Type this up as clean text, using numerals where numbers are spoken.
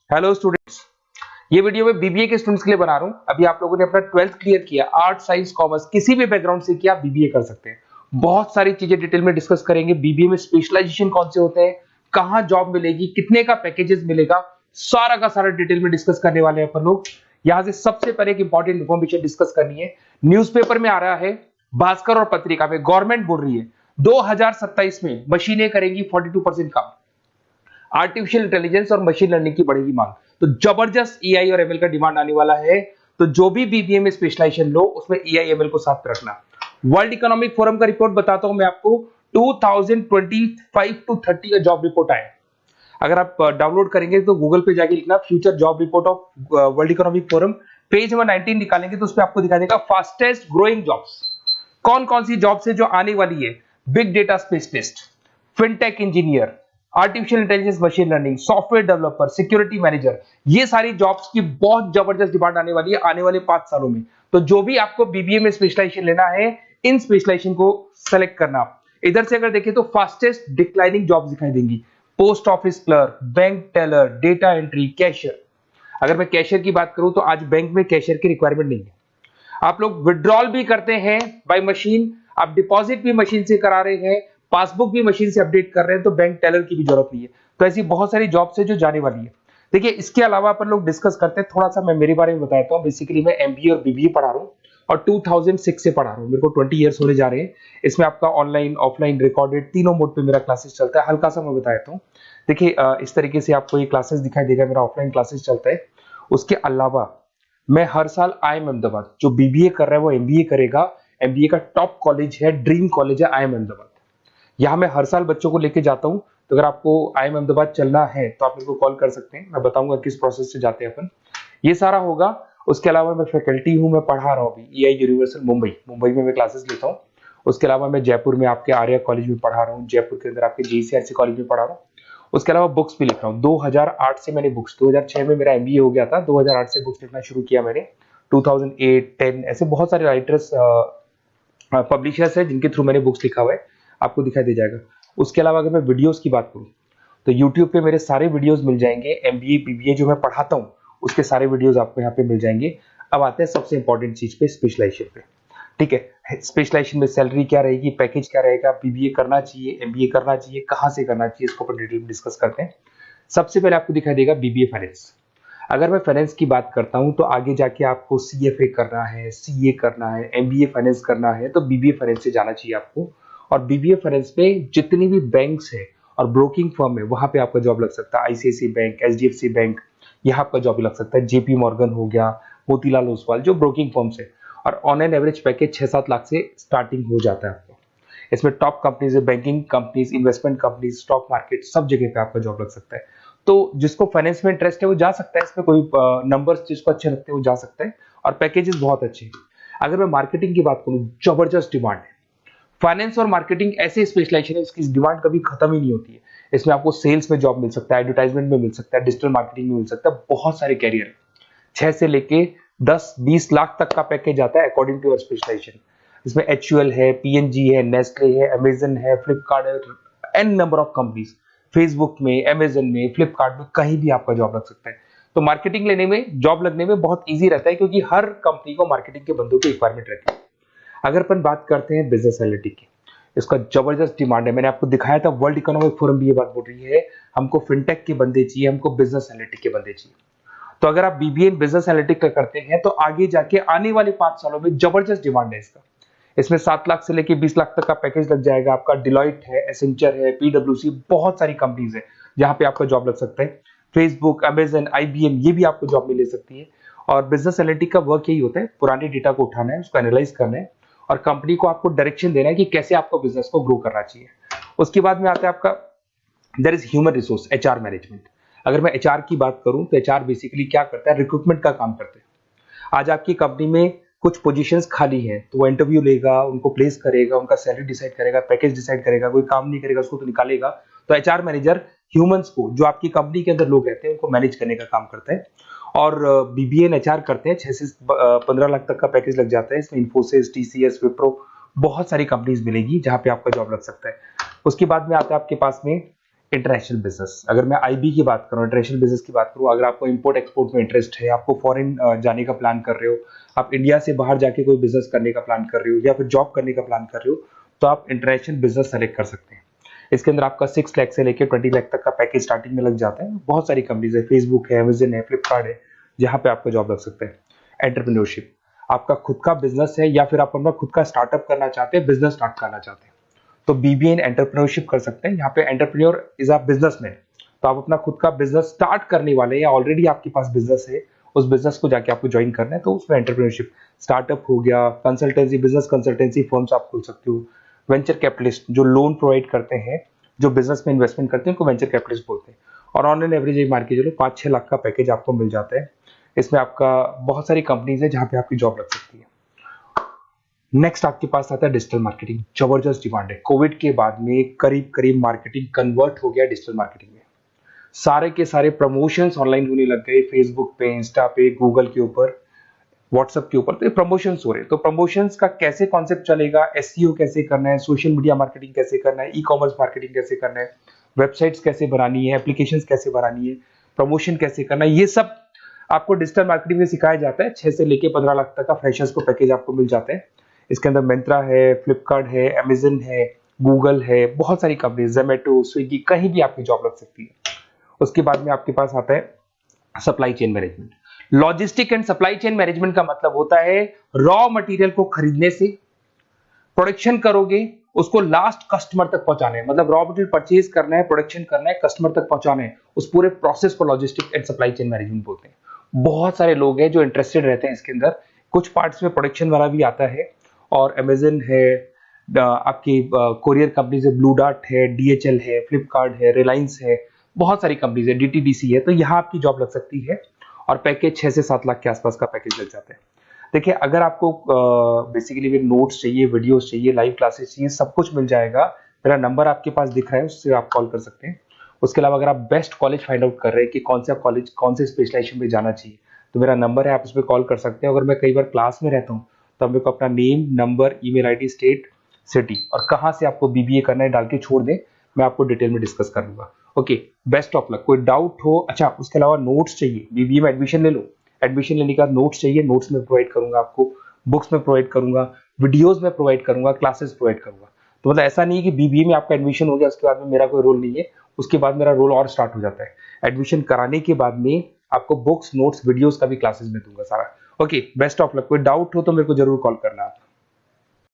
Hello students, ये video मैं BBA के स्टूडेंट्स के लिए बना रहा हूँ। अभी आप लोगों ने अपना 12th क्लियर किया, आर्ट साइंस कॉमर्स किसी भी बैकग्राउंड से किया, बीबीए कर सकते हैं। बहुत सारी चीजें डिटेल में डिस्कस करेंगे। बीबीए में स्पेशलाइजेशन कौन से होते हैं, कहाँ जॉब मिलेगी, कितने का पैकेजेस मिलेगा, सारा का सारा डिटेल में डिस्कस करने वाले हैं अपन लोग। यहाँ से सबसे पहले एक इंपॉर्टेंट इन्फॉर्मेशन डिस्कस करनी है। न्यूज़पेपर में आ रहा है, भास्कर और पत्रिका में गवर्नमेंट बोल रही है 2027 में मशीनें करेंगी 42% काम। आर्टिफिशियल इंटेलिजेंस और मशीन लर्निंग की बढ़ेगी मांग, तो जबरदस्त एआई और एमएल का डिमांड आने वाला है। तो जो भी बीबीए में स्पेशलाइजेशन लो उसमें एआई एमएल को साथ रखना। वर्ल्ड इकोनॉमिक फोरम का रिपोर्ट बताता हूं मैं आपको, 2025 टू 30 का जॉब रिपोर्ट आया। अगर आप डाउनलोड करेंगे तो गूगल पे जाके लिखना future job report of world economic forum, page number 19 निकालेंगे तो उसमें आपको दिखा देगा फास्टेस्ट ग्रोइंग जॉब्स कौन कौन सी जॉब्स है जो आने वाली है। Big data specialist, fintech engineer, artificial intelligence machine learning, software developer, security manager, ये सारी जॉब्स की बहुत जबरदस्त डिमांड आने वाली है आने वाले 5 सालों में। तो जो भी आपको बीबीए में स्पेशलाइजेशन लेना है, इन स्पेशलाइजेशन को सेलेक्ट करना। इधर से अगर देखें तो फास्टेस्ट डिक्लाइनिंग जॉब्स दिखाई देंगी, post office clerk, bank teller, data entry, cashier. अगर मैं कैशियर की बात करूं तो आज बैंक में कैशियर की रिक्वायरमेंट नहीं है। आप लोग विड्रॉल भी करते हैं बाय मशीन, आप डिपॉजिट भी मशीन से करा रहे हैं, पासबुक भी मशीन से अपडेट कर रहे हैं, तो बैंक टेलर की भी जरूरत नहीं है। तो ऐसी बहुत सारी जॉब्स है जो जाने वाली है। देखिए, इसके अलावा अपन लोग डिस्कस करते हैं, थोड़ा सा मैं मेरे बारे में बताता हूँ। बेसिकली मैं एमबीए और बीबीए पढ़ा रहा हूँ और 2006 से पढ़ा रहा हूँ। मेरे को 20 ईयर्स होने जा रहे हैं। इसमें आपका ऑनलाइन, ऑफलाइन, रिकॉर्डेड तीनों मोड पे मेरा क्लासेस चलता है। हल्का सा मैं बताता हूँ। देखिए, इस तरीके से आपको ये क्लासेस दिखाई देगा, मेरा ऑफलाइन क्लासेस चलता है। उसके अलावा मैं हर साल आईएम अहमदाबाद, जो बीबीए कर रहा है वो एमबीए करेगा। एमबीए का टॉप कॉलेज है, ड्रीम कॉलेज है आईएम अहमदाबाद। यहाँ मैं हर साल बच्चों को लेके जाता हूँ। तो अगर आपको आईएम अहमदाबाद चलना है तो आप मेरे को कॉल कर सकते हैं, मैं बताऊंगा किस प्रोसेस से जाते हैं अपन। ये सारा होगा। उसके अलावा मैं फैकल्टी हूँ, मैं पढ़ा रहा हूँ अभी एआई यूनिवर्सल मुंबई में मैं क्लासेस लेता हूँ। उसके अलावा मैं जयपुर में आपके आर्या कॉलेज में पढ़ा रहा हूँ, जयपुर के अंदर आपके जीसीआरसी कॉलेज में पढ़ा रहा हूँ। उसके अलावा बुक्स भी लिख रहा हूँ। 2008 से मैंने बुक्स, 2006 में मेरा एमबीए हो गया था, 2008 से बुक्स लिखना शुरू किया मैंने। 2008, 10 ऐसे बहुत सारे राइटर्स, पब्लिशर्स है जिनके थ्रू मैंने बुक्स लिखा हुआ है, आपको दिखाई दे जाएगा। उसके अलावा अगर मैं वीडियोस की बात करूं तो यूट्यूब पे मेरे सारे वीडियोस मिल जाएंगे। एमबीए बीबीए जो मैं पढ़ाता हूं उसके सारे वीडियोस आपको यहाँ पे मिल जाएंगे। अब आते हैं सबसे इंपॉर्टेंट चीज पे, स्पेशलाइजेशन पे। ठीक है, स्पेशलाइजेशन में सैलरी क्या रहेगी, पैकेज क्या रहेगा, बीबीए करना चाहिए, एमबीए करना चाहिए, कहाँ से करना चाहिए, इसको अपन डिटेल में डिस्कस करते हैं। सबसे पहले आपको दिखाई देगा बीबीए फाइनेंस। अगर मैं फाइनेंस की बात करता हूं तो आगे जाके आपको सीएफए करना है, सीए करना है, एमबीए फाइनेंस करना है, तो बीबीए फाइनेंस से जाना चाहिए आपको। और बीबीए फाइनेंस में जितनी भी बैंक्स है और ब्रोकिंग फर्म है वहां पे आपका जॉब लग सकता है। आईसीआईसीआई बैंक, एचडीएफसी बैंक, यहाँ आपका जॉब लग सकता है। जेपी मॉर्गन हो गया, मोतीलाल ओसवाल, जो ब्रोकिंग फर्म्स है। और on an average package 6-7 lakh से स्टार्टिंग हो जाता है आपको। इसमें टॉप कंपनीज है, banking companies, investment companies, stock market, सब जगह पे आपका जॉब लग सकता है। तो जिसको फाइनेंस में इंटरेस्ट है वो जा सकता है, इसमें कोई नंबर्स जिसको अच्छे लगते हैं वो जा सकता है, और पैकेजेस बहुत अच्छे हैं। अगर मैं मार्केटिंग की बात करूं, जबरदस्त डिमांड है। फाइनेंस और मार्केटिंग ऐसे स्पेशलाइजेशन है, इसकी डिमांड कभी खत्म ही नहीं होती है। इसमें आपको सेल्स में जॉब मिल सकता है, एडवर्टाइजमेंट में मिल सकता है, डिजिटल मार्केटिंग में मिल सकता है, बहुत सारे कैरियर, 6 से लेके 10-20 लाख तक का पैकेज आता है अकॉर्डिंग टू योर स्पेशलाइजेशन। इसमें एचयूएल है, पीएनजी है, नेस्ले है, अमेजन है, फ्लिपकार्ट है, an number of companies, Facebook में, अमेजन में, फ्लिपकार्ट में, कहीं भी आपका जॉब लग सकता है। तो मार्केटिंग लेने में, जॉब लगने में बहुत इजी रहता है, क्योंकि हर कंपनी को मार्केटिंग के बंदों की रिक्वायरमेंट रहती है। अगर अपन बात करते हैं बिजनेस एनालिटिक की, इसका जबरदस्त डिमांड है। मैंने आपको दिखाया था, वर्ल्ड इकोनॉमिक फोरम भी ये बात बोल रही है, हमको फिनटेक के बंदे चाहिए, हमको बिजनेस एनालिटिक के बंदे चाहिए। तो अगर आप बीबीए इन बिजनेस एनालिटिक का करते हैं तो आगे जाके आने वाले 5 सालों में जबरदस्त डिमांड है इसका। इसमें 7 लाख से लेके 20 लाख तक का पैकेज लग जाएगा आपका। डिलॉइट है, एसेंचर है, पीडब्ल्यूसी, बहुत सारी कंपनीज है जहां पे आपका जॉब लग सकता है। फेसबुक, अमेजन, आईबीएम, ये भी आपको जॉब में ले सकती है। और बिजनेस एनालिटिक का वर्क यही होता है, पुराने डेटा को उठाना है, उसको एनालाइज करना है और कंपनी को आपको डायरेक्शन देना है कि कैसे आपको बिजनेस को ग्रो करना चाहिए। उसके बाद में आता है आपका there is human resource, HR management. अगर मैं एचआर की बात करूं तो एचआर बेसिकली क्या करता है, रिक्रूटमेंट का काम करते हैं। आज आपकी कंपनी में कुछ पोजीशंस खाली हैं तो वो इंटरव्यू लेगा, उनको प्लेस करेगा, उनका सैलरी डिसाइड करेगा, पैकेज डिसाइड करेगा, कोई काम नहीं करेगा उसको तो निकालेगा। तो एचआर मैनेजर ह्यूमंस को, जो आपकी कंपनी के अंदर लोग रहते हैं, उनको मैनेज करने का काम करता है। और बीबीए एंड एचआर करते हैं, 6 से 15 लाख तक का पैकेज लग जाता है। इसमें इन्फोसिस, टीसीएस, विप्रो, बहुत सारी कंपनीज मिलेगी जहां पे आपका जॉब लग सकता है। उसके बाद में आता है आपके पास में इंटरनेशनल बिजनेस, अगर मैं आईबी की बात करूं, इंटरनेशनल बिजनेस की बात करूं, अगर आपको इंपोर्ट एक्सपोर्ट में इंटरेस्ट है, आपको फॉरेन जाने का प्लान कर रहे हो, आप इंडिया से बाहर जाके कोई बिजनेस करने का प्लान कर रहे हो या फिर जॉब करने का प्लान कर रहे हो, तो आप इंटरनेशनल बिजनेस सेलेक्ट कर सकते हैं। इसके अंदर आपका 6 लाख से लेकर 20 लाख तक का पैकेज स्टार्टिंग में लग जाता है। बहुत सारी कंपनीज है, फेसबुक है, अमेजन है, फ्लिपकार्ट है, जहां पे आपका जॉब लग सकता है। एंटरप्रेन्योरशिप, आपका खुद का बिजनेस है या फिर आप अपना खुद का स्टार्टअप करना चाहते हैं, बिजनेस स्टार्ट करना चाहते हैं, तो बीबीए इन एंटरप्रेन्योरशिप कर सकते हैं। यहाँ पे एंटरप्रेन्योर इज अ बिजनेसमैन, तो आप अपना खुद का बिजनेस स्टार्ट करने वाले हैं या ऑलरेडी आपके पास बिजनेस है, उस बिजनेस को जाके आपको ज्वाइन करना है, तो उसमें एंटरप्रेन्योरशिप। स्टार्टअप हो गया, कंसल्टेंसी, बिजनेस कंसल्टेंसी फर्म्स आप खोल सकते हो। वेंचर कैपिटलिस्ट जो लोन प्रोवाइड करते हैं, जो बिजनेस में इन्वेस्टमेंट करते हैं, उनको वेंचर कैपिटलिस्ट बोलते हैं। और ऑन एन एवरेज एक मार्केट चलो 5-6 लाख का पैकेज आपको मिल जाता है। इसमें आपका बहुत सारी कंपनीज है जहां पे आपकी जॉब लग सकती है। नेक्स्ट आपके पास आता है डिजिटल मार्केटिंग। जबरदस्त डिमांड है, कोविड के बाद में करीब करीब मार्केटिंग कन्वर्ट हो गया डिजिटल मार्केटिंग में। सारे के सारे प्रमोशंस ऑनलाइन होने लग गए, फेसबुक पे, इंस्टा पे, गूगल के ऊपर, व्हाट्सएप के ऊपर, तो प्रमोशंस हो रहे हैं। तो प्रमोशंस का कैसे कॉन्सेप्ट चलेगा, एसईओ कैसे करना है, सोशल मीडिया मार्केटिंग कैसे करना है, ई कॉमर्स मार्केटिंग कैसे करना है, वेबसाइट्स कैसे बनानी है, एप्लीकेशंस कैसे बनानी है, प्रमोशन कैसे करना है, ये सब आपको डिजिटल मार्केटिंग में सिखाया जाता है। 6 से लेके 15 लाख तक का फ्रेशर्स को पैकेज आपको मिल जाता है। इसके अंदर मिंत्रा है, फ्लिपकार्ट है, अमेजन है, गूगल है, बहुत सारी कंपनी, जोमेटो, स्विगी, कहीं भी आपकी जॉब लग सकती है। उसके बाद में आपके पास आता है supply chain management. Logistic and supply chain management का मतलब होता है रॉ मटेरियल को खरीदने से, प्रोडक्शन करोगे, उसको लास्ट कस्टमर तक पहुंचाना है, मतलब रॉ मटेरियल परचेज करना है, प्रोडक्शन करना है, कस्टमर तक पहुंचाना है, उस पूरे प्रोसेस को logistic and supply chain management बोलते हैं। बहुत सारे लोग हैं जो इंटरेस्टेड रहते हैं इसके अंदर। कुछ पार्ट्स में प्रोडक्शन वाला भी आता है, और अमेजन है, आपकी कोरियर कंपनी से ब्लू डार्ट है, डीएचएल है, फ्लिपकार्ट है, रिलायंस है, बहुत सारी कंपनीज है, डीटीडीसी है, तो यहाँ आपकी जॉब लग सकती है। और पैकेज 6 से 7 लाख के आसपास का पैकेज लग जाता है। देखिए, अगर आपको बेसिकली भी नोट्स चाहिए, वीडियोस चाहिए, लाइव क्लासेस चाहिए, सब कुछ मिल जाएगा। मेरा नंबर आपके पास दिख रहा है, उससे आप कॉल कर सकते हैं। उसके अलावा अगर आप बेस्ट कॉलेज फाइंड आउट कर रहे हैं कि कौन सा कॉलेज, कौन से स्पेशलाइजेशन में जाना चाहिए, तो मेरा नंबर है, आप उस पर कॉल कर सकते हैं। अगर मैं कई बार क्लास में रहता हूँ, तो आप मेरे को अपना name, number, email ID, state, city और कहाँ से आपको बीबीए करना है डाल के छोड़ दें, मैं आपको डिटेल में डिस्कस कर लूंगा। Okay, best of luck. कोई डाउट हो, अच्छा उसके अलावा नोट्स चाहिए, बीबीए में एडमिशन ले लो, एडमिशन लेने के बाद नोट्स चाहिए, नोट्स में प्रोवाइड करूंगा आपको, बुक्स में प्रोवाइड करूंगा, वीडियोस में प्रोवाइड करूंगा, क्लासेस प्रोवाइड करूंगा। तो मतलब ऐसा नहीं है कि बीबीए में आपका एडमिशन हो गया उसके बाद में मेरा कोई रोल नहीं है, उसके बाद मेरा रोल और स्टार्ट हो जाता है। एडमिशन कराने के बाद में आपको बुक्स, नोट्स, वीडियोस का भी क्लासेस में दूंगा सारा। Okay, best of luck. कोई डाउट हो तो मेरे को जरूर कॉल करना।